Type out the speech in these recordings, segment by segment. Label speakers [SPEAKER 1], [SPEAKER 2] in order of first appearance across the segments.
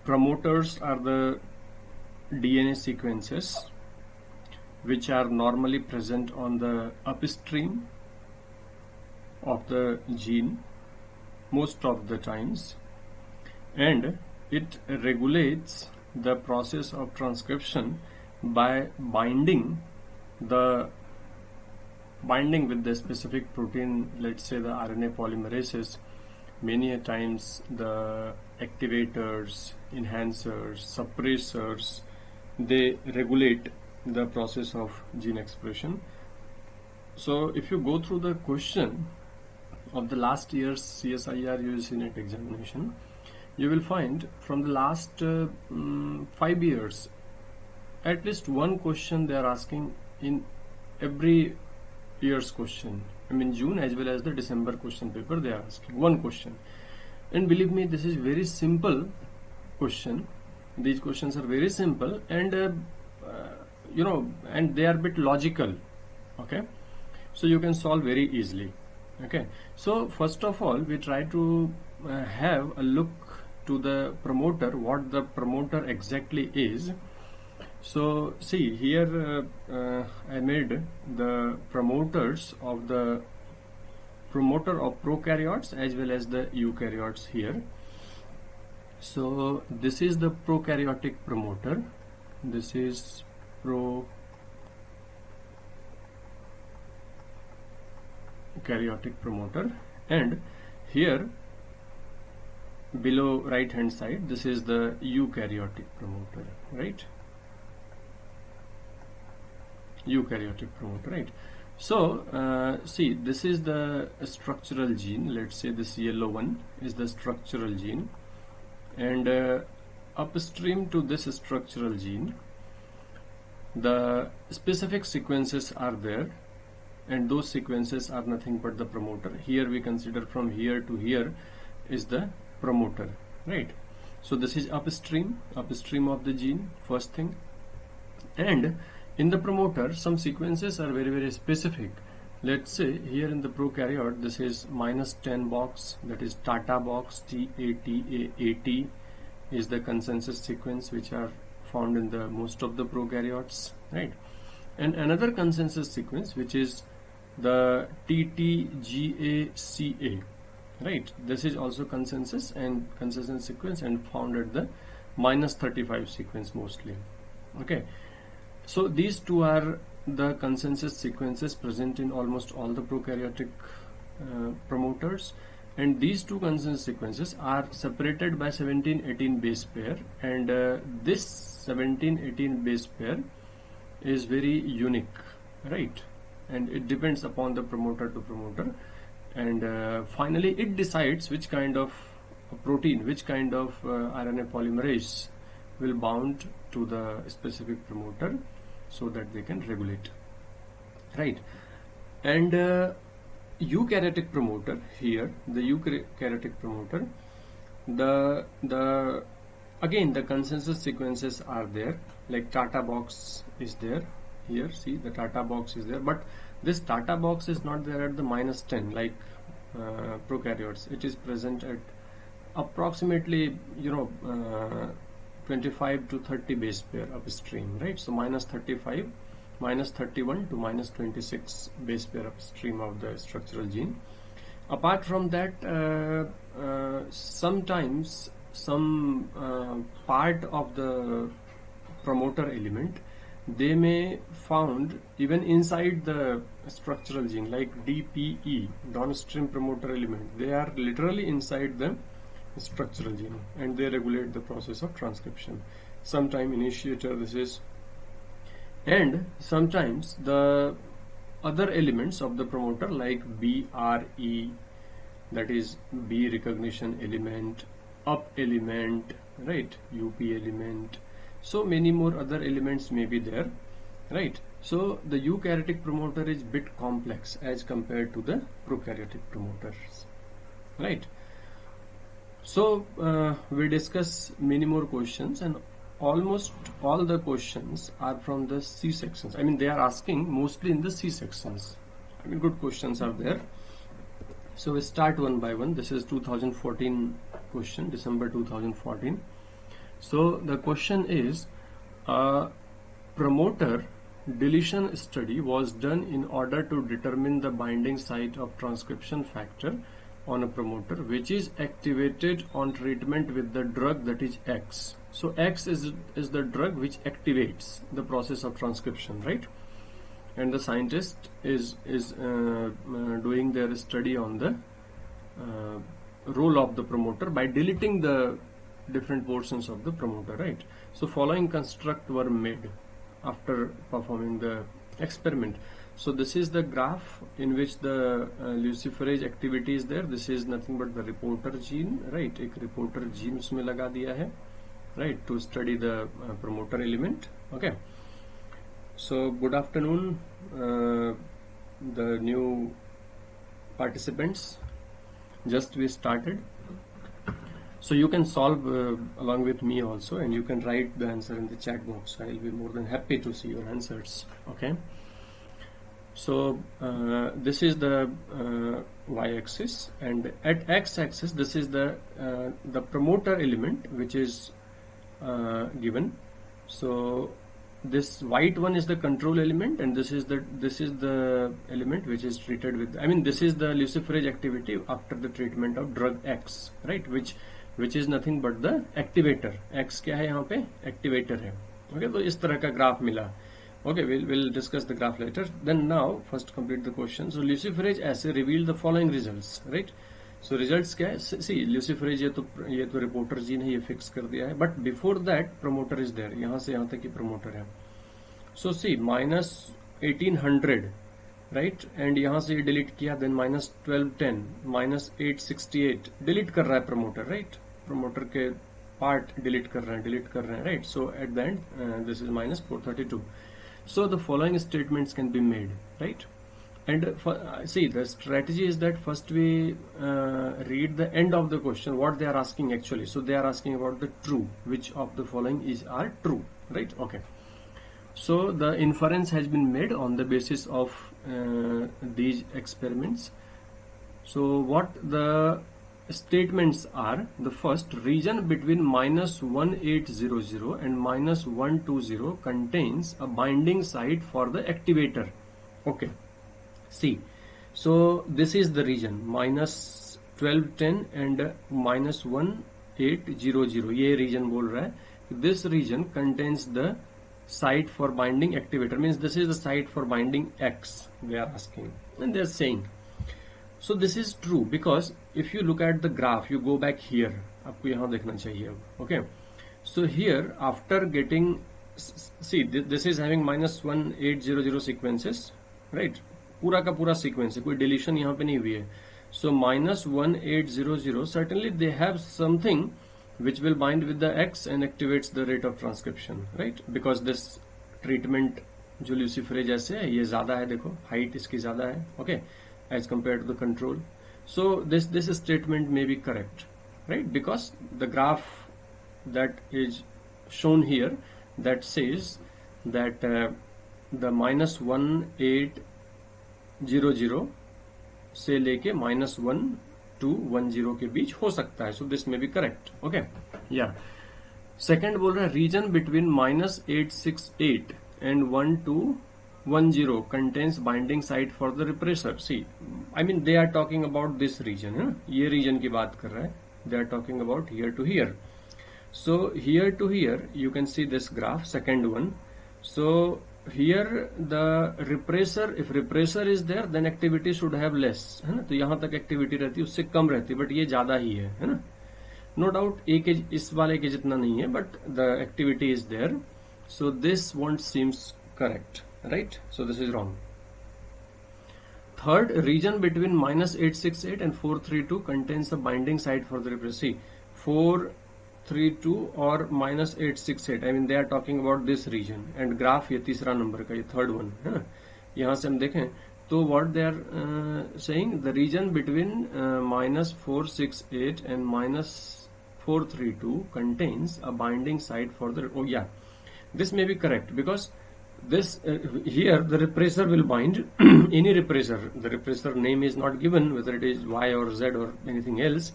[SPEAKER 1] promoters are the DNA sequences which are normally present on the upstream of the gene most of the times, and it regulates the process of transcription by binding with the specific protein, let's say the RNA polymerases. Many a times the activators, enhancers, suppressors, they regulate the process of gene expression. So if you go through the question of the last year's CSIR-UGC NET examination, you will find from the last 5 years, at least one question they are asking in every year's question. I mean June as well as the December question paper, they are asking one question. And believe me, this is very simple question. These questions are very simple, and and they are a bit logical. Okay, so you can solve very easily. Okay, so first of all, we try to have a look to the promoter, what the promoter exactly is. So see here, I made the promoters of the promoter of prokaryotes as well as the eukaryotes here. So this is the prokaryotic promoter. This is prokaryotic promoter, and here below right hand side, this is the eukaryotic promoter, right? Eukaryotic promoter, right? So see, this is the structural gene. Let's say this yellow one is the structural gene, and upstream to this structural gene, the specific sequences are there, and those sequences are nothing but the promoter. Here we consider from here to here is the promoter, right? So this is upstream of the gene, first thing. And in the promoter, some sequences are very, very specific. Let's say here in the prokaryote, this is -10 box, that is Tata box, TATAAT is the consensus sequence which are found in the most of the prokaryotes, right? And another consensus sequence which is the TTGACA, right? This is also consensus sequence and found at the -35 sequence mostly. Okay, so these two are the consensus sequences present in almost all the prokaryotic promoters, and these two consensus sequences are separated by 17-18 base pair, and this 17-18 base pair is very unique, right? And it depends upon the promoter to promoter, and finally it decides which kind of protein, which kind of RNA polymerase will bound to the specific promoter so that they can regulate, right? And eukaryotic promoter, here the eukaryotic promoter, again the consensus sequences are there, like Tata box is there. Here see, the Tata box is there, but this Tata box is not there at the -10 like prokaryotes. It is present at approximately 25 to 30 base pair upstream, right? So -35, -31 to -26 base pair upstream of the structural gene. Apart from that, sometimes some part of the promoter element, they may found even inside the structural gene, like DPE, downstream promoter element. They are literally inside the structural gene, and they regulate the process of transcription. Sometime initiator this is, and sometimes the other elements of the promoter like BRE, that is B recognition element, up element, right, UP element. So many more other elements may be there, right? So the eukaryotic promoter is bit complex as compared to the prokaryotic promoters, right? So we discuss many more questions, and almost all the questions are from the C sections. I mean, they are asking mostly in the C sections. I mean, good questions are there. So we start one by one. This is 2014 question, December 2014. So the question is, promoter deletion study was done in order to determine the binding site of transcription factor on a promoter which is activated on treatment with the drug that is X. So X is the drug which activates the process of transcription, right? And the scientist is doing their study on the role of the promoter by deleting the different portions of the promoter, right? So following construct were made after performing the experiment. So this is the graph in which the luciferase activity is there. This is nothing but the reporter gene, right? एक reporter gene उसमें लगा दिया है, right, to study the promoter element. Okay. So good afternoon, the new participants. Just we started. So you can solve along with me also, and you can write the answer in the chat box. I will be more than happy to see your answers. Okay. So this is the y-axis, and at x-axis this is the promoter element which is given. So this white one is the control element, and this is the element which is treated with. I mean, this is the luciferase activity after the treatment of drug X, right? Which is nothing but the activator. X क्या है यहाँ पे? Activator है. Okay, तो इस तरह का graph मिला. Okay, we'll discuss the graph later. Then now first complete the question. So luciferase assay revealed the following results, right? So results क्या है? See, luciferase ये तो reporter gene है, ये fix कर दिया है. But before that promoter is there. यहाँ से यहाँ तक की promoter है. So see, minus 1800, right? And यहाँ से ये delete किया, then minus 1210, minus 868, delete कर रहा है promoter, right? Promoter के part delete कर रहे हैं, right? So at the end, this is minus 432. So the following statements can be made, right? And see, the strategy is that first we read the end of the question, what they are asking actually. So they are asking about the true, which of the following are true, right? Okay. So the inference has been made on the basis of these experiments. So what the statements are: the first, region between minus 1800 and minus 120 contains a binding site for the activator. Okay. See, so this is the region minus 1210 and minus 1800. ये region बोल रहा है. This region contains the site for binding activator. Means this is the site for binding X. They are asking, and they are saying. So this is true because if you look at the graph, you go back here. आपको यहाँ देखना चाहिए. Okay. So here after getting, see, this is having minus 1800 sequences, right? पूरा का पूरा sequence है, कोई deletion यहाँ पे नहीं हुई है. So minus 1800 certainly they have something which will bind with the X and activates the rate of transcription, right? Because this treatment जो luciferase जैसे है ये ज्यादा है, देखो हाइट इसकी ज्यादा है, okay, as compared to the control. So this statement may be correct, right? Because the graph that is shown here that says that the minus 1800 से लेके minus 1210 के बीच हो सकता है. So this may be correct. Okay. Yeah. Second बोल रहा है region between minus 868 and 1210 contains binding site for the repressor. See, I mean they are talking about this region. है ना? ये region की बात कर रहा है. They are talking about here to here. So here to here you can see this graph, second one. So here the repressor, if repressor is there then activity should have less, है ना? तो यहाँ तक activity रहती है, उससे कम रहती है, but ये ज्यादा ही है ना? No doubt A के इस वाले के जितना नहीं है, but the activity is there. So this one seems correct, right? So this is wrong. Third, region between minus 868 and 432 contains a binding site for the repressor. See, 432 और minus 868, I mean they are talking about this region. And graph ये तीसरा number का, ये third one है ना? यहाँ से हम देखें तो what they are saying, the region between minus 468 and minus 432 contains a binding site for the, oh yeah, this may be correct because this here the repressor will bind any repressor. The repressor name is not given, whether it is Y or Z or anything else.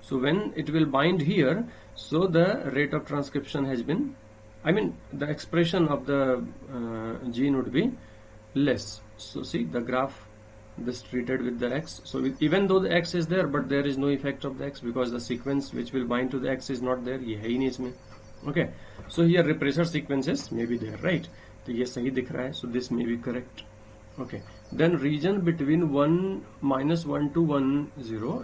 [SPEAKER 1] So when it will bind here, so the rate of transcription has been, I mean the expression of the gene would be less. So see the graph, this treated with the X. So even though the X is there, but there is no effect of the X because the sequence which will bind to the X is not there. ये है ही नहीं इसमें. Okay. So here repressor sequences may be there, right? तो ये सही दिख रहा है. So this may be correct. Okay. Then region between -1 to 10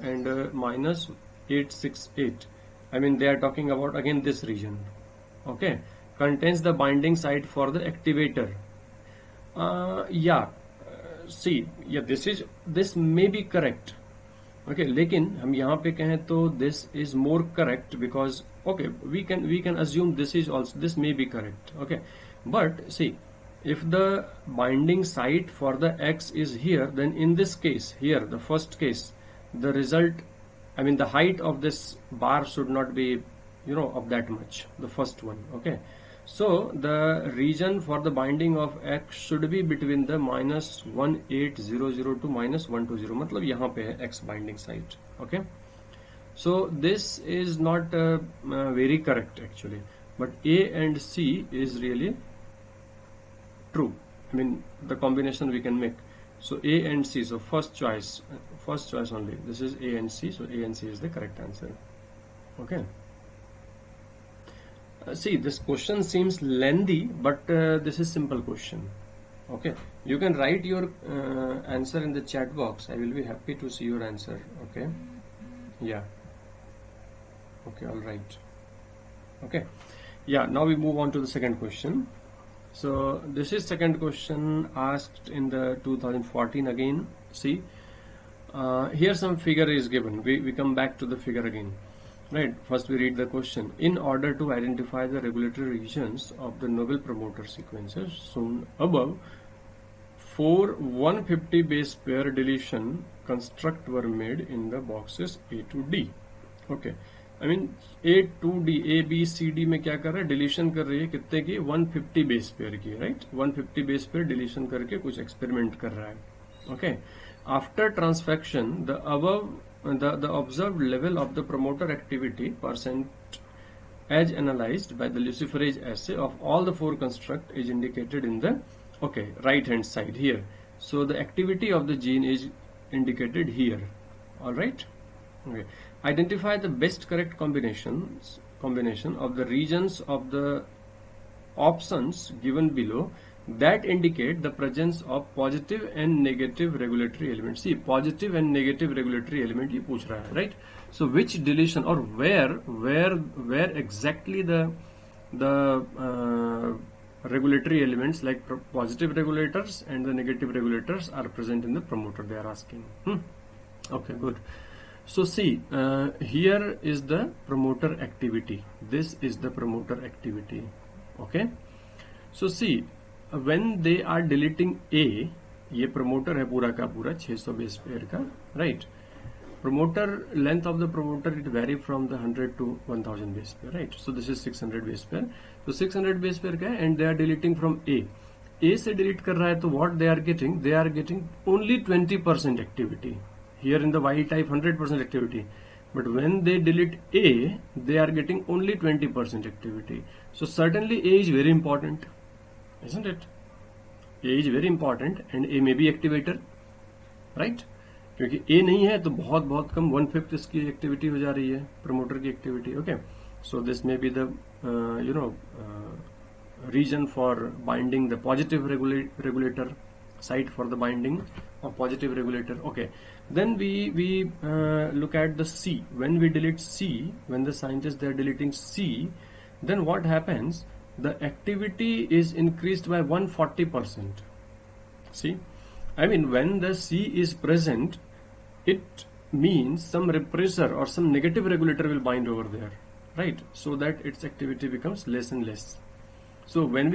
[SPEAKER 1] and -868. I mean they are talking about again this region. Okay. Contains the binding site for the activator. Yeah. See, yeah, this may be correct. Okay, लेकिन हम यहाँ पे कहें तो this is more correct because okay, we can assume this may be correct. Okay, but see, if the binding site for the X is here, then in this case here, the first case, the result, I mean the height of this bar should not be, of that much, the first one. Okay. So the region for the binding of X should be between the -1800 to -120. मतलब यहाँ पे है X binding site. Okay. So this is not very correct actually, but A and C is really true. I mean the combination we can make. So A and C. So first choice only. This is A and C. So A and C is the correct answer. Okay. See, this question seems lengthy, but this is simple question. Okay, you can write your answer in the chat box. I will be happy to see your answer. Okay, yeah. Okay, all right. Okay, yeah. Now we move on to the second question. So this is second question asked in the 2014 again. See, here some figure is given. We come back to the figure again. Right, first we read the question. In order to identify the regulatory regions of the novel promoter sequences shown above, 4 150 base pair deletion construct were made in the boxes A to D. Okay, I mean A to D, A B C D में क्या कर रहा है? Deletion कर रही है कितने की? 150 base pair की, right? 150 base pair deletion करके कुछ experiment कर रहा है. Okay, after transfection, the observed level of the promoter activity percent as analyzed by the luciferase assay of all the 4 construct is indicated in the right hand side here. So the activity of the gene is indicated here. All right. Okay. Identify the best correct combination of the regions of the options given below that indicate the presence of positive and negative regulatory elements. See, positive and negative regulatory element ये पूछ रहा है, right? So which deletion or where exactly the regulatory elements like positive regulators and the negative regulators are present in the promoter, they are asking. Okay, good. So see, here is the promoter activity. This is the promoter activity. Okay. So see, when they are deleting A, ये promoter है पूरा का पूरा 600 base pair का, right? Promoter length of the promoter it vary from the 100 to 1000 base pair, right? So this is 600 base pair. So 600 base pair का है and they are deleting from A. A से delete कर रहा है तो what they are getting? They are getting only 20% activity. Here in the Y type 100% activity. But when they delete A, they are getting only 20% activity. So certainly A is very important, isn't it? A is very important and A may be activator, right? क्योंकि A नहीं है तो बहुत कम 1/5 इसकी activity हो जा रही है, प्रमोटर की activity. Okay, so this may be the region for binding the positive regulator site for the binding of positive regulator. Okay, then we look at the C. When we delete C, when the scientists they are deleting C, then what happens? The activity is increased by 140%. See, I mean when the C is present, it means some repressor or some negative regulator will bind over there, right? So that its activity becomes less and less. So when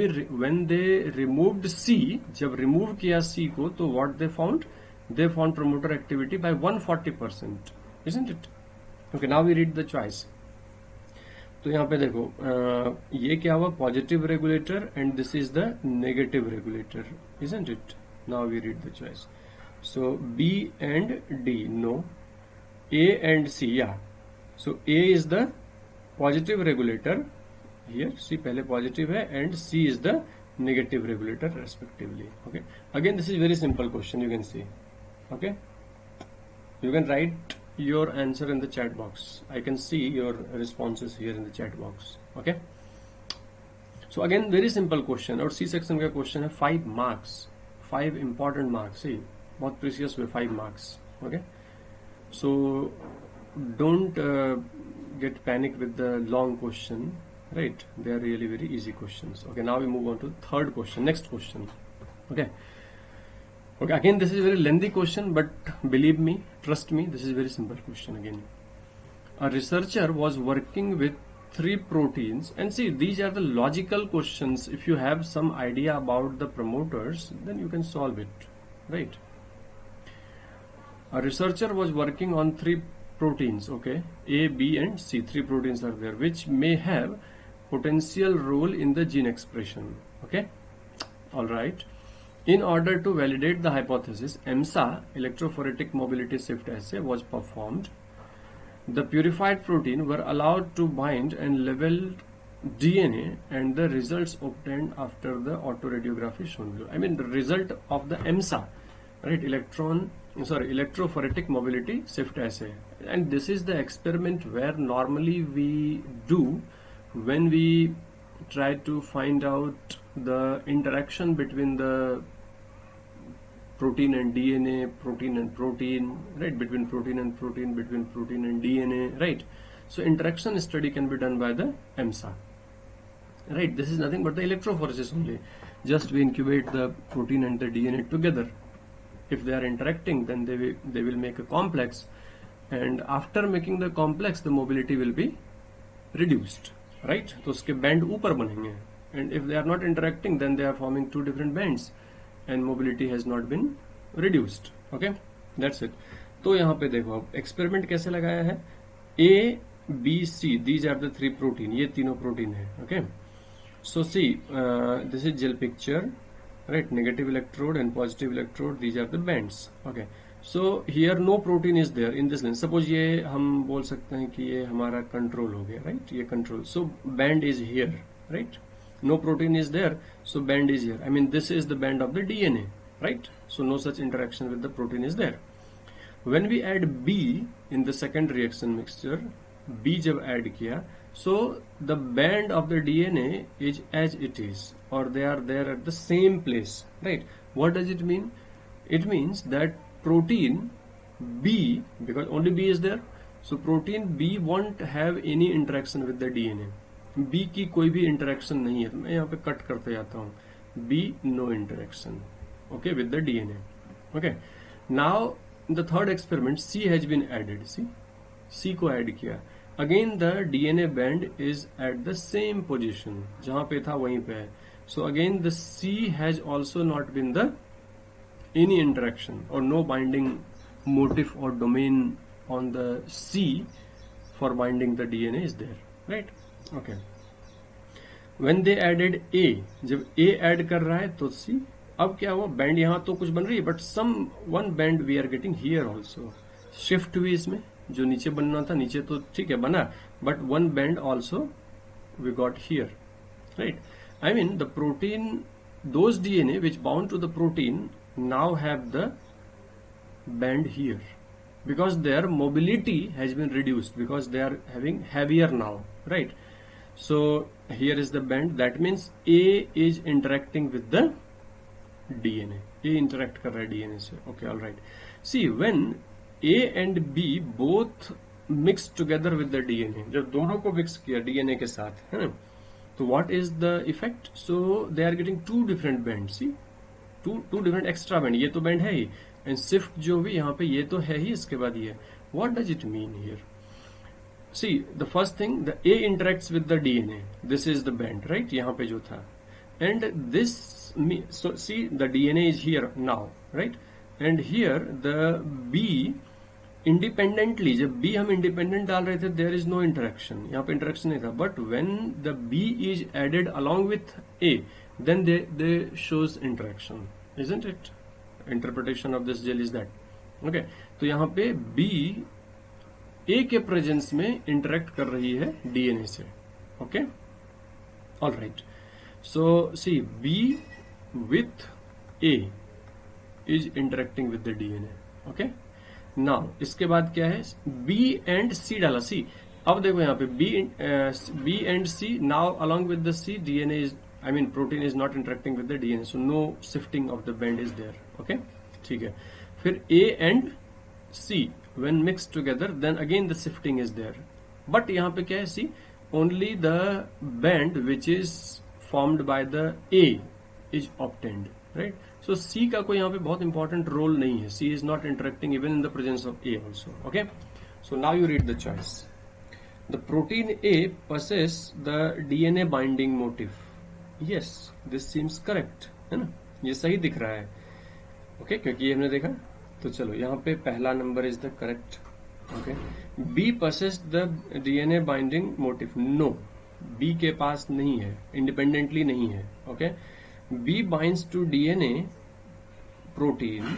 [SPEAKER 1] they removed C, जब remove किया C को, तो what they found? They found promoter activity by 140%, isn't it? Okay, now we read the choice. तो यहाँ पे देखो, ये क्या हुआ? Positive regulator and this is the negative regulator, isn't it? Now we read the choice. So B and D, no. A and C, yeah. So A is the positive regulator here. See, पहले positive है and C is the negative regulator respectively. Okay. Again, this is very simple question. You can see. Okay. You can write your answer in the chat box. I can see your responses here in the chat box. Okay. So again, very simple question. और C section का question है 5 marks, 5 important marks. See, बहुत precious हुए 5 marks. Okay. So don't get panic with the long question, right? They are really very easy questions. Okay, now we move on to third question. Next question. Okay. Okay, again this is a very lengthy question, but believe me, trust me, this is a very simple question again. A researcher was working with 3 proteins, and see, these are the logical questions. If you have some idea about the promoters, then you can solve it, right? A researcher was working on 3 proteins, okay, A, B and C. 3 proteins are there which may have potential role in the gene expression. Okay, all right. In order to validate the hypothesis, EMSA, electrophoretic mobility shift assay, was performed. The purified protein were allowed to bind and label DNA, and the results obtained after the autoradiography shown below. I mean the result of the EMSA, right? Electrophoretic mobility shift assay. And this is the experiment where normally we do when we try to find out the interaction between the protein and DNA, protein and protein, right? Between protein and protein, between protein and DNA, right? So interaction study can be done by the EMSA, right? This is nothing but the electrophoresis only. Just we incubate the protein and the DNA together. If they are interacting, then they will make a complex, and after making the complex, the mobility will be reduced, right? तो उसके band ऊपर बनेंगे, and if they are not interacting, then they are forming 2 different bands, and mobility has not been reduced. Okay, that's it. तो यहाँ पे देखो अब experiment कैसे लगाया है. A, B, C, these are the 3 protein. ये तीनों protein है. Okay, so see, this is gel picture, right? Negative electrode and positive electrode, these are the bands. Okay, so here no protein is there in this lens. Suppose ये हम बोल सकते हैं कि ये हमारा control हो गया, right? ये control. So band is here, right? No protein is there, so band is here. I mean this is the band of the DNA, right? So no such interaction with the protein is there. When we add B in the second reaction mixture, B जब add किया, so the band of the DNA is as it is, or they are there at the same place, right? What does it mean? It means that protein B, because only B is there, so protein B won't have any interaction with the DNA. B की कोई भी interaction नहीं है. मैं यहाँ पे cut करते जाता हूँ. B no interaction, okay, with the DNA. Okay, now in the third experiment C has been added. See, C को add किया. Again the DNA band is at the same position. जहाँ पे था वहीं पे है. So again the C has also not been the any interaction or no binding motif or domain on the C for binding the DNA is there, right? Okay. When they added A, जब A add कर रहा है तो C, अब क्या हुआ, band यहाँ तो कुछ बन रही है, but some one band we are getting here also. Shift हुई इसमें, जो नीचे बनना था नीचे तो ठीक है बना, but one band also we got here, right? I mean the protein, those DNA which bound to the protein now have the band here because their mobility has been reduced because they are having heavier now, right? So here is the band. That means A is interacting with the DNA. A interact कर रहा है DNA से. Okay, all right. See, when A and B both mixed together with the DNA, जब दोनों को mix किया DNA के साथ, है ना? तो what is the effect? So they are getting 2 different bands. See, two different extra band. ये तो band है ही, and shift जो भी यहाँ पे ये तो है ही, इसके बाद ये. What does it mean here? See, the first thing, the A interacts with the DNA. This is the band, right? यहाँ पे जो था, and this, so see, the DNA is here now, right? And here the B independently, जब B हम independent डाल रहे थे, there is no interaction. यहाँ पे interaction नहीं था. But when the B is added along with A, then they shows interaction, isn't it? Interpretation of this gel is that. Okay, तो यहाँ पे B ए के प्रेजेंस में इंटरेक्ट कर रही है डीएनए से. Okay, all right. So C B with A is interacting with the DNA. Okay, now इसके बाद क्या है, बी एंड सी डाला. सी, अब देखो यहाँ पे B and C, now along with the C DNA is, I mean protein is not interacting with the DNA, so no shifting of the band is there. Okay, ठीक है. फिर A and C when mixed together, then again the shifting is there. But यहाँ पे क्या है, see, only the band which is formed by the A is obtained, right? So C का कोई यहाँ पे बहुत important role नहीं है. C is not interacting even in the presence of A also. Okay, so now you read the choice. The protein A possesses the DNA binding motif. Yes, this seems correct, है ना, ये सही दिख रहा है. Okay, क्योंकि ये हमने देखा. तो चलो यहाँ पे पहला number is the correct. Okay, B possess the DNA binding motif. No, B के पास नहीं है, इंडिपेंडेंटली नहीं है. Okay, B binds to DNA protein,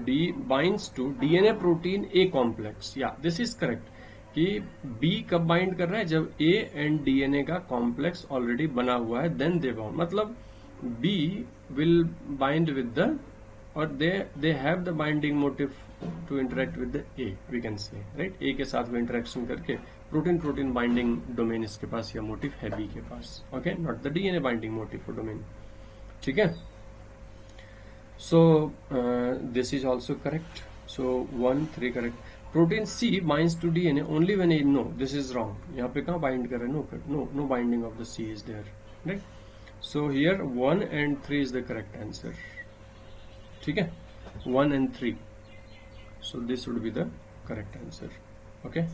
[SPEAKER 1] D binds to DNA protein A complex. या दिस इज करेक्ट कि बी कब bind कर रहा है, जब ए एंड डीएनए का कॉम्प्लेक्स ऑलरेडी बना हुआ है, देन दे बाउंड. मतलब B will bind with the, और they have the binding motive to interact with the A, we can say, right. A के साथ वो इंटरेक्शन करके प्रोटीन बाइंडिंग डोमेन इसके पास या मोटिव है बी के पास. Okay, not the DNA binding motive और डोमेन. ठीक है, so this is also correct. So 1, 3 correct. Protein C binds to DNA only when A. No, this is wrong. यहाँ पे कहाँ bind कर रहे हैं? No binding of the C is there, right? So here 1 and 3 is the correct answer. ठीक है, 1 and 3. So this would be the correct answer. Okay,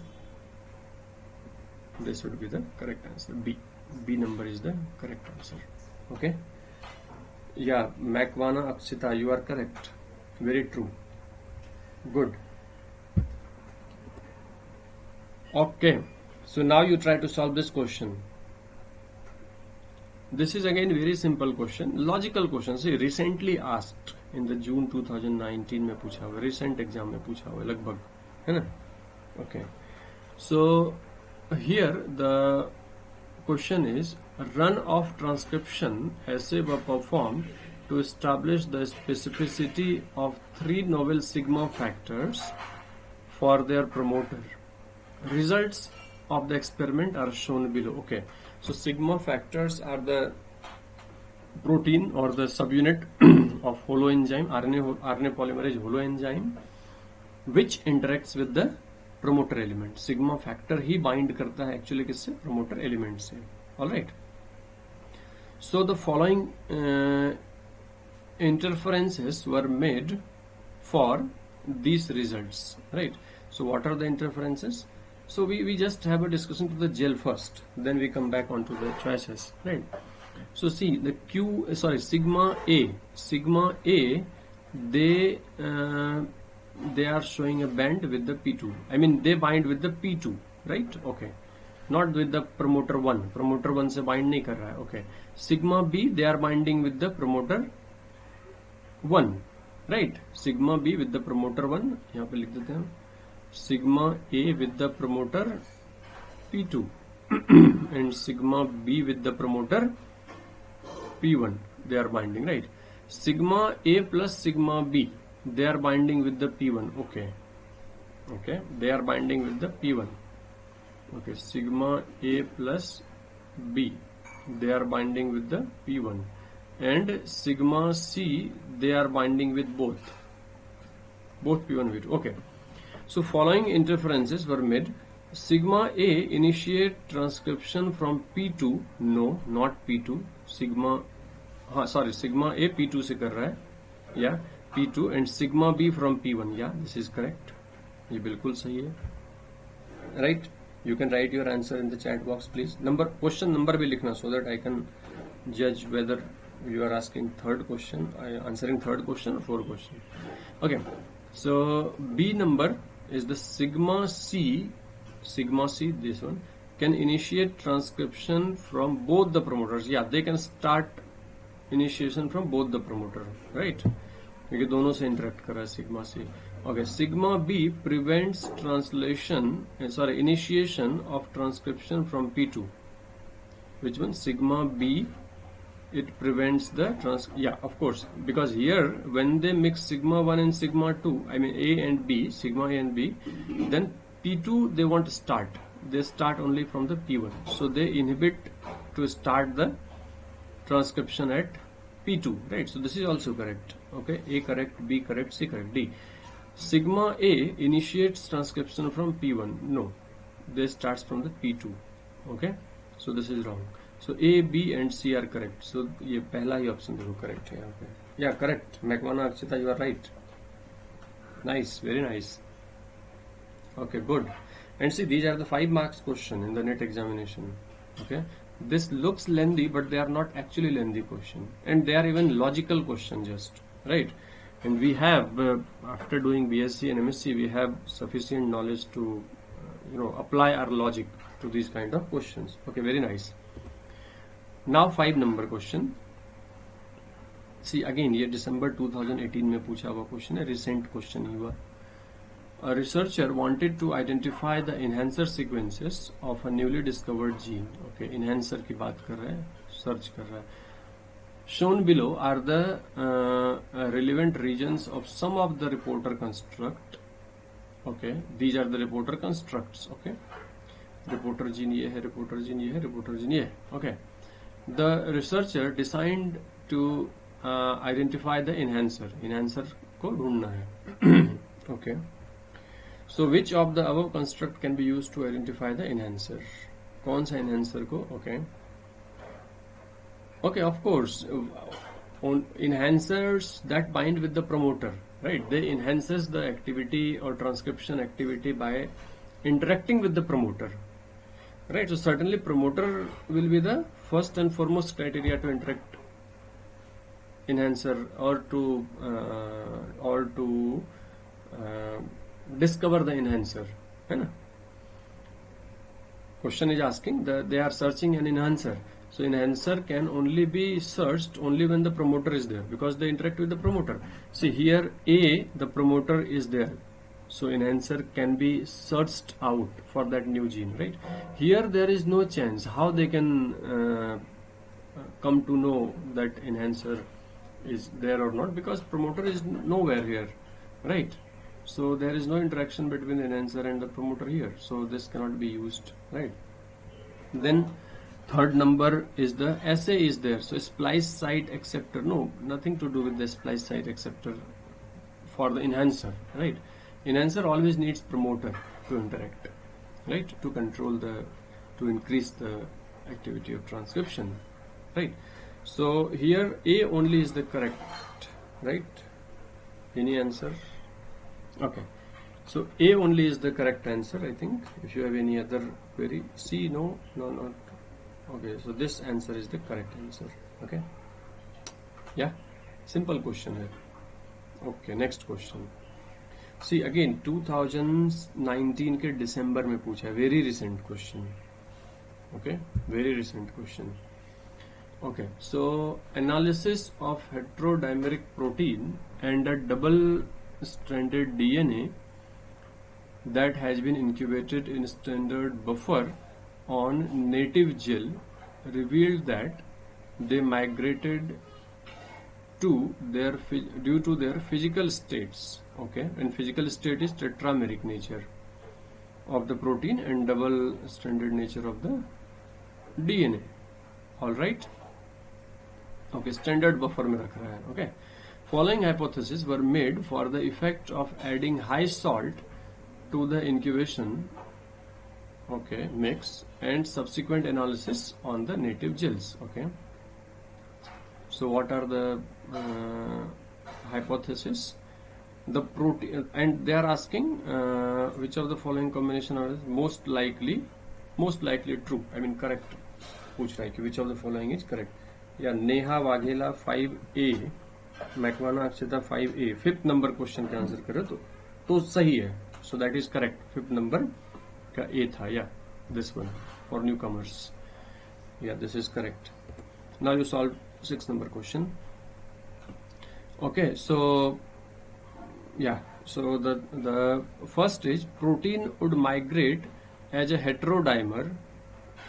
[SPEAKER 1] this would be the correct answer. B number is the correct answer. Okay. Yeah, Makwana Akshita, you are correct. Very true. Good. Okay, so now you try to solve this question. This is again very simple question, logical question. See, recently asked in the June 2019 में पूछा हुआ, recent exam में पूछा हुआ लगभग, है ना? Okay, so here the question is, run of transcription assay were performed to establish the specificity of 3 novel sigma factors for their promoter. Results of the experiment are shown below. Okay, so sigma factors are the protein or the subunit of holoenzyme, RNA polymerase holoenzyme, which interacts with the promoter element. Sigma factor he bind करता है actually किससे? Promoter element से. All right. So the following interferences were made for these results. Right. So what are the interferences? So we just have a discussion to the gel first, then we come back onto the choices, right? So see the sigma A, they are showing a band with the P2. I mean they bind with the P2, right? Okay, not with the promoter 1. Promoter 1 से bind नहीं कर रहा है. Okay, sigma B, they are binding with the promoter 1, right? Sigma B with the promoter 1, यहाँ पे लिख देते हैं. Sigma A with the promoter P2 and sigma B with the promoter P1, they are binding, right? Sigma A plus sigma B, they are binding with the P1. Okay, they are binding with the P1. Okay, sigma A plus B, they are binding with the P1, and sigma C, they are binding with both P1 P2. Okay. So following interferences were made. Sigma A initiate transcription from P2. No, not P2. Sigma A P2 से कर रहा है. Yeah, P2 and sigma B from P1. Yeah, this is correct. ये बिल्कुल सही है. Right? You can write your answer in the chat box, please. Question number भी लिखना so that I can judge whether you are asking third question, answering third question or fourth question. Okay. So B number is the sigma C, this one, can initiate transcription from both the promoters. Yeah, they can start initiation from both the promoter, right? क्योंकि दोनों से interact कर रहा है sigma C. Okay, sigma B prevents initiation of transcription from P2. Which one? Sigma B, it prevents the yeah, of course, because here when they mix sigma 1 and sigma 2, I mean A and B, sigma A and B, then P2 they want to start. They start only from the P1. So they inhibit to start the transcription at P2, right? So this is also correct. Okay, A correct, B correct, C correct, D. Sigma A initiates transcription from P1. No, they starts from the P2. Okay, so this is wrong. So A, B and C are correct. So ये पहला ही option देखो correct है यहाँ पे. Yeah, correct. Makwana Akshita, you are right. Nice, very nice. Okay, good. And see, these are the 5 marks question in the NET examination. Okay, this looks lengthy, but they are not actually lengthy question, and they are even logical question just, right? And we have after doing BSc and MSc, we have sufficient knowledge to apply our logic to these kind of questions. Okay, very nice. Now 5 number question. See again, ये December 2018 में पूछा हुआ question है, recent question ही हुआ. A researcher wanted to identify the enhancer sequences of a newly discovered gene. Okay, enhancer की बात कर रहा है, search कर रहा है. Shown below are the relevant regions of some of the reporter construct. Okay, these are the reporter constructs. Okay, reporter gene ये है, reporter gene ये है, reporter gene ये है. Okay, the researcher decided to identify the enhancer. Enhancer को ढूंढना है. Okay. So which of the above construct can be used to identify the enhancer? कौन सा enhancer को? Okay. Okay, of course, on enhancers that bind with the promoter, right? They enhances the activity or transcription activity by interacting with the promoter, right? So certainly promoter will be the first and foremost criteria to interact enhancer or to discover the enhancer, है ना? Question is asking that they are searching an enhancer. So enhancer can only be searched only when the promoter is there, because they interact with the promoter. See here A, the promoter is there. So enhancer can be searched out for that new gene, right? Here there is no chance how they can come to know that enhancer is there or not, because promoter is nowhere here, right? So there is no interaction between the enhancer and the promoter here. So this cannot be used, right? Then third number is the assay is there. So splice site acceptor, no, nothing to do with the splice site acceptor for the enhancer, right? Enhancer always needs promoter to interact, right? To control to increase the activity of transcription, right? So here A only is the correct, right? Any answer? Okay, so A only is the correct answer, I think. If you have any other query, C, no, not. Okay, so this answer is the correct answer. Okay, yeah, simple question here. Okay, next question. See again 2019 के December में पूछा है, very recent question. Okay, very recent question. Okay, so analysis of heterodimeric protein and a double-stranded DNA that has been incubated in standard buffer on native gel revealed that they migrated due to their physical states. Okay, and physical state is tetrameric nature of the protein and double-stranded nature of the DNA. All right. Okay, standard buffer में रख रहा है. Okay, following hypotheses were made for the effect of adding high salt to the incubation, okay, mix, and subsequent analysis on the native gels. Okay, so what are the hypotheses? The protein, and they are asking which of the following combination are most likely true. I mean correct. पूछ रहा है कि which of the following is correct. Yeah Neha Vaghela 5A, Makwana Akshata 5A, 5th number question का answer करे तो सही है. So that is correct. 5th number का A था. Yeah this one for newcomers. Yeah this is correct. Now you solve 6th number question. Okay, so yeah, So the first is protein would migrate as a heterodimer.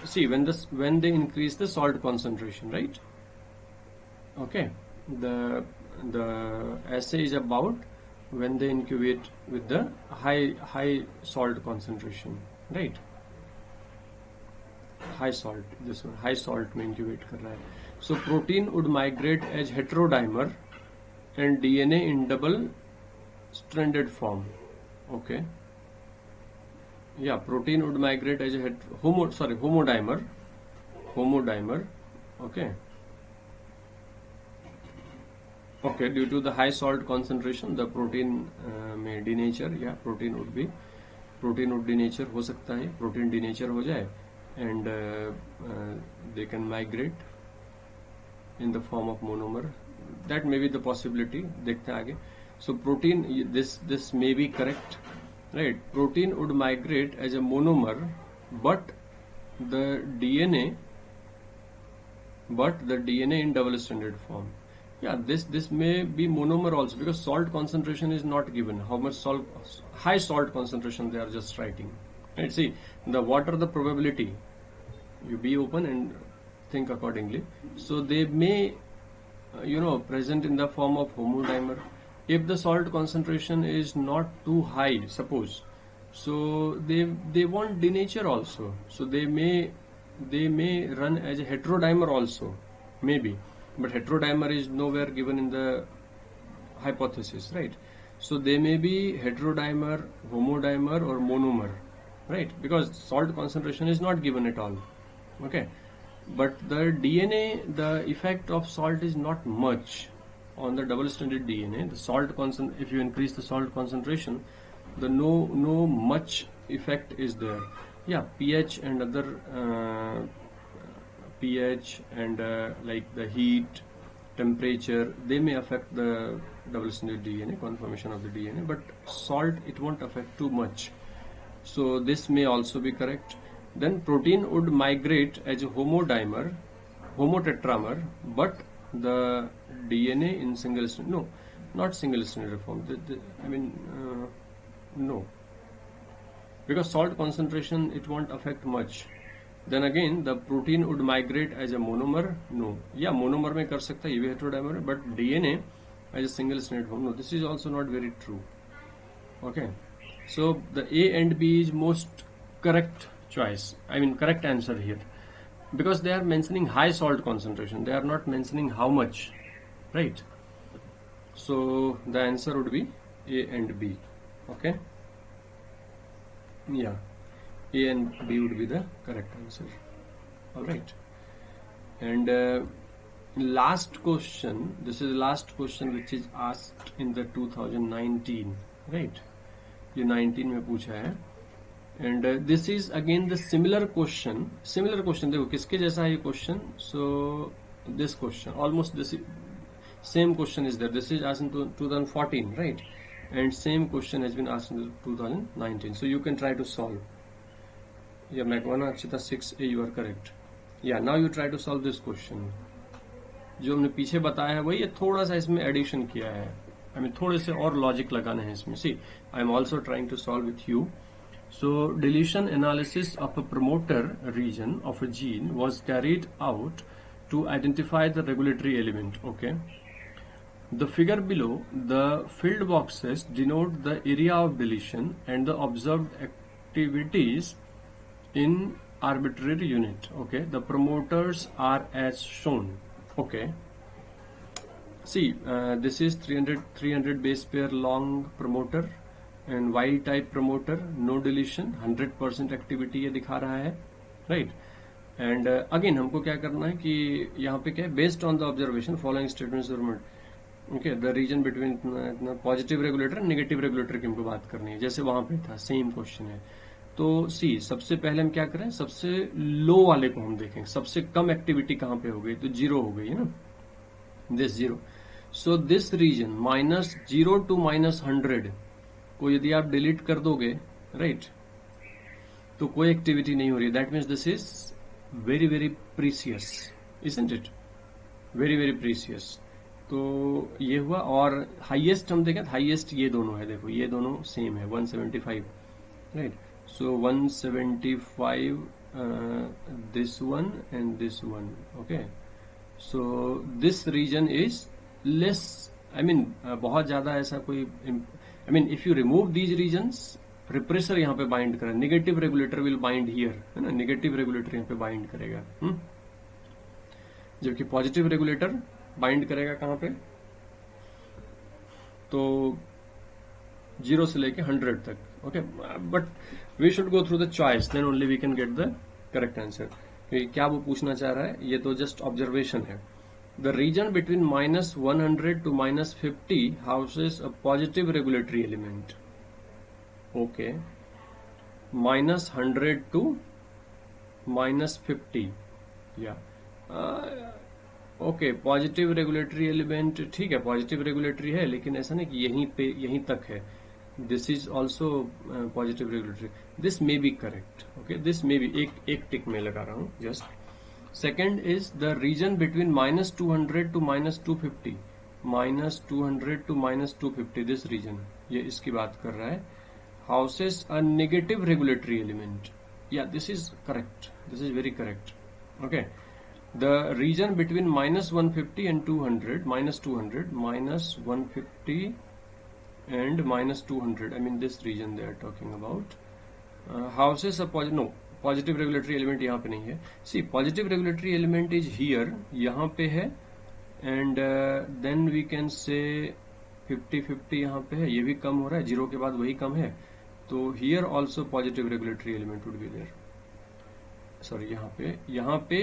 [SPEAKER 1] See, when they increase the salt concentration, right? Okay, the assay is about when they incubate with the high salt concentration, right? High salt, this one high salt में incubate कर रहा है. So protein would migrate as heterodimer and DNA in double stranded form. Okay. Yeah, protein would migrate as a homodimer. Okay. Okay, due to the high salt concentration, the protein may denature. Yeah, protein would denature हो सकता है. Protein denature हो जाए and they can migrate in the form of monomer. That may be the possibility. देखते हैं आगे. So protein, this may be correct, right? Protein would migrate as a monomer, but the DNA in double stranded form. Yeah, this may be monomer also, because salt concentration is not given. How much salt, high salt concentration they are just writing. Right? See, what are the probability? You be open and think accordingly. So they may, present in the form of homodimer. If the salt concentration is not too high, suppose, so they won't denature also. So they may run as a heterodimer also, maybe. But heterodimer is nowhere given in the hypothesis, right? So they may be heterodimer, homodimer, or monomer, right? Because salt concentration is not given at all. Okay, but the DNA, the effect of salt is not much on the double-stranded DNA. The salt if you increase the salt concentration, the no much effect is there. Yeah, pH and other pH and like the heat, temperature, they may affect the double-stranded DNA, conformation of the DNA, but salt, it won't affect too much. So this may also be correct. Then protein would migrate as a homotetramer, but the DNA in single strand, no, not single stranded form. No, because salt concentration, it won't affect much. Then again, the protein would migrate as a monomer. No, yeah, monomer में कर सकता है, ये भी heterodimer है, but DNA as a single stranded form. No, this is also not very true. Okay, so the A and B is most correct choice. Correct answer here, because they are mentioning high salt concentration. They are not mentioning how much, right? So the answer would be A and B. Okay. Yeah. A and B would be the correct answer. All right. And last question. This is the last question which is asked in the 2019. Right. ये 19 में पूछा है. And this is again the similar question. देखो किसके जैसा है ये question. So this question, almost this same question is there. This is asked in 2014, right? And same question has been asked in 2019. So you can try to solve. Yeah, Magwana Akshita 6A, you are correct. Yeah, now you try to solve this question. जो हमने पीछे बताया है वही है, थोड़ा सा इसमें एडिशन किया है. थोड़े से और लॉजिक लगाने हैं इसमें. See, I am also trying to solve with you. So deletion analysis of a promoter region of a gene was carried out to identify the regulatory element. Okay. The figure below, the filled boxes denote the area of deletion and the observed activities in arbitrary unit. Okay, the promoters are as shown. Okay, see, this is 300 base pair long promoter and wild type promoter, no deletion, 100% activity ये दिखा रहा है, right? And again हमको क्या करना है कि यहाँ पे क्या है, based on the observation following statements are made. Okay, the region between positive regulator और नेगेटिव रेगुलेटर की हमको बात करनी है, जैसे वहां पे था, सेम क्वेश्चन है. तो सी, सबसे पहले हम क्या करें, सबसे लो वाले को हम देखें, सबसे कम एक्टिविटी कहां पे हो गई, तो 0 हो गई है ना, this 0. So this region -0 to -100 को यदि आप डिलीट कर दोगे, राइट, तो कोई एक्टिविटी नहीं हो रही. That means this is very very precious, isn't it, very very precious. तो ये हुआ, और हाईएस्ट हम देखें, हाईएस्ट ये दोनों है, देखो ये दोनों सेम है 175, right. So 175 this one and this one. Okay, so this region is less, I mean बहुत ज्यादा ऐसा कोई, I mean if you remove these regions, repressor यहाँ पे बाइंड करेगा, negative regulator will bind here, है ना, नेगेटिव रेगुलेटर यहाँ पे बाइंड करेगा. जबकि पॉजिटिव रेगुलेटर बाइंड करेगा कहां पे, तो 0 से लेके 100 तक. Okay, but we should go through the choice, then only we can get the correct answer. क्या वो पूछना चाह रहा है, ये तो जस्ट ऑब्जर्वेशन है. The region between -100 to -50 houses a positive regulatory element. Okay, -100 to -50, या ओके, पॉजिटिव रेगुलेटरी एलिमेंट, ठीक है, पॉजिटिव रेगुलेटरी है, लेकिन ऐसा नहीं कि यहीं तक है. This is also positive regulatory. This may be correct. Okay, this may be, एक टिक में लगा रहा हूं just. Second is the region between -200 to -250, -200 to -250, this region, ये इसकी बात कर रहा है. Houses a negative regulatory element. Yeah this is correct, this is very correct. Okay, the region between -150 and 200, -150 and -200, I mean this region they are talking about, houses a positive regulatory element यहाँ पे नहीं है. See, positive regulatory element is here, यहाँ पे है, and then we can say 50-50 यहाँ पे है, ये भी कम हो रहा है, 0 के बाद वही कम है, तो here also positive regulatory element would be there. Sorry, यहाँ पे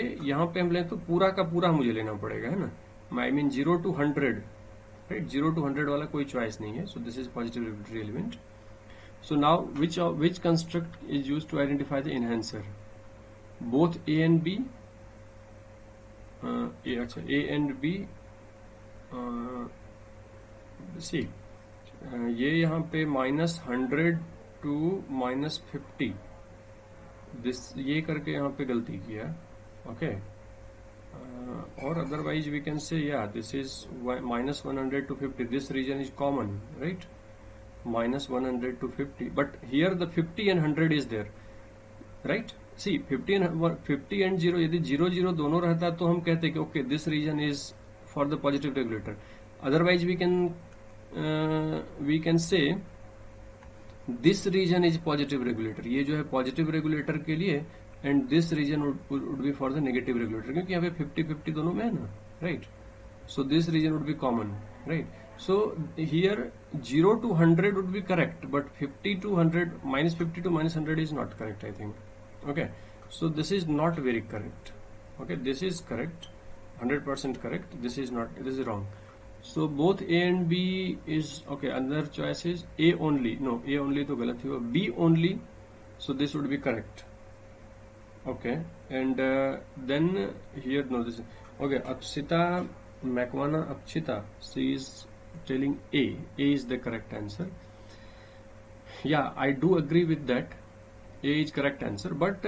[SPEAKER 1] हम लें तो पूरा का पूरा मुझे लेना पड़ेगा, है ना. I mean 0 to 100, right, 0 to 100 वाला कोई चॉइस नहीं है. So this is positive regulatory element. So now which construct is used to identify the enhancer. Both A and B, अच्छा, ए एंड बी, सी, ये यहाँ पे -100 to -50, दिस, ये करके यहाँ पे गलती किया. ओके, और अदरवाइज वी कैन से, या this is -100 to 50, this region is common, right, -100 to 50, but here the 50 and 100 is there, right. See, 50 and 0, यदि 0-0 दोनों रहता तो हम कहते कि okay, this region is for the positive regulator. Otherwise we can say this region is positive regulator, ये जो है पॉजिटिव रेगुलेटर के लिए, and this region would be for the negative regulator, क्योंकि यहाँ पे 50-50 दोनों में है ना, right. So this region would be common, right. So here 0 to 100 would be correct, but 50 to 100, -50 to -100 is not correct, I think. Okay, so this is not very correct. Okay, this is correct, 100% correct. This is not, this is wrong. So both A and B is okay. Another choice is A only. No, A only तो गलत हुआ. B only. So this would be correct. Okay, and then here no, this is okay. Akshita Makwana Akshita, she is telling A. A is the correct answer. Yeah, I do agree with that. A is correct answer, but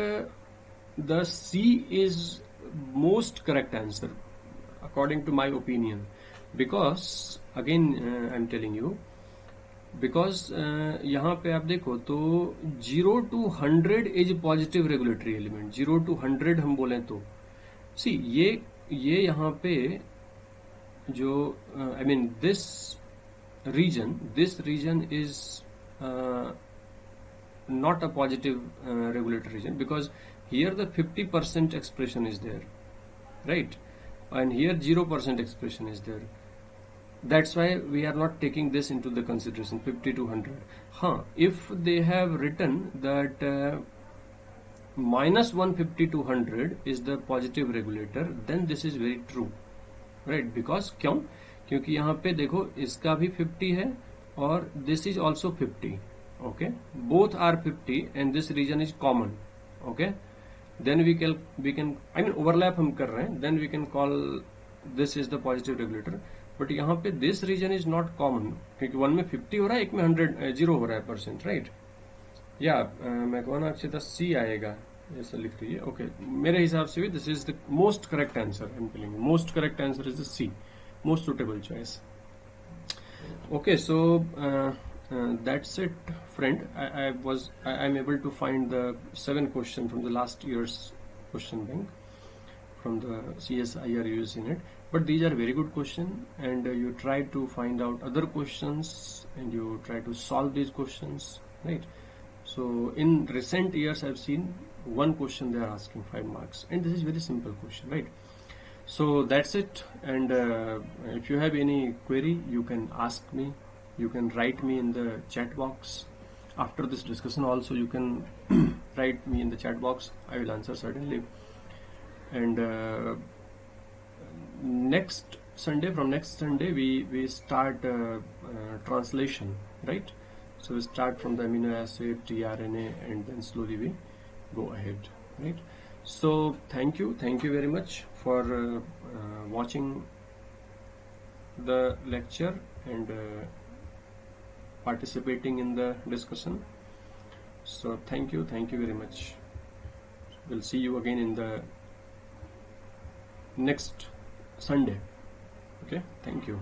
[SPEAKER 1] the C is most correct answer according to my opinion. Because again I'm telling you, because यहाँ पे आप देखो तो 0 to 100 is positive regulatory element. 0 to 100 हम बोलें तो सी, ये यहाँ पे जो I mean this region is not a positive regulatory region, because here the 50% expression is there, right, and here 0% expression is there. That's why we are not taking this into the consideration, 50 to 100. If they have written that -150 to 100 is the positive regulator, then this is very true, right? Because क्योंकि यहाँ पे देखो इसका भी 50 है और this is also 50. Okay, both are 50 and this region is common. Okay, then we can I mean overlap हम कर रहे हैं, then we can call this is the positive regulator. But यहाँ पे this region is not common, क्योंकि one में 50 हो रहा है, एक में 0 हो रहा है %, right? या मैं कहूँ अक्षिता C आएगा, ऐसा लिख रही है. ओके, मेरे हिसाब से भी this is the most correct answer. I'm telling you, most correct answer is the C. most suitable choice. Okay, so that's it, friend. I'm able to find the 7 questions from the last year's question bank from the CSIR-UGC NET. But these are very good questions, and you try to find out other questions and you try to solve these questions, right? So in recent years, I've seen one question they are asking 5 marks, and this is very simple question, right? So that's it. And if you have any query, you can ask me. You can write me in the chat box. After this discussion also, you can write me in the chat box. I will answer certainly. And from next Sunday, we start translation, right? So we start from the amino acid, tRNA, and then slowly we go ahead, right? So thank you very much for watching the lecture and participating in the discussion. So thank you very much. We'll see you again in the next Sunday. Okay, thank you.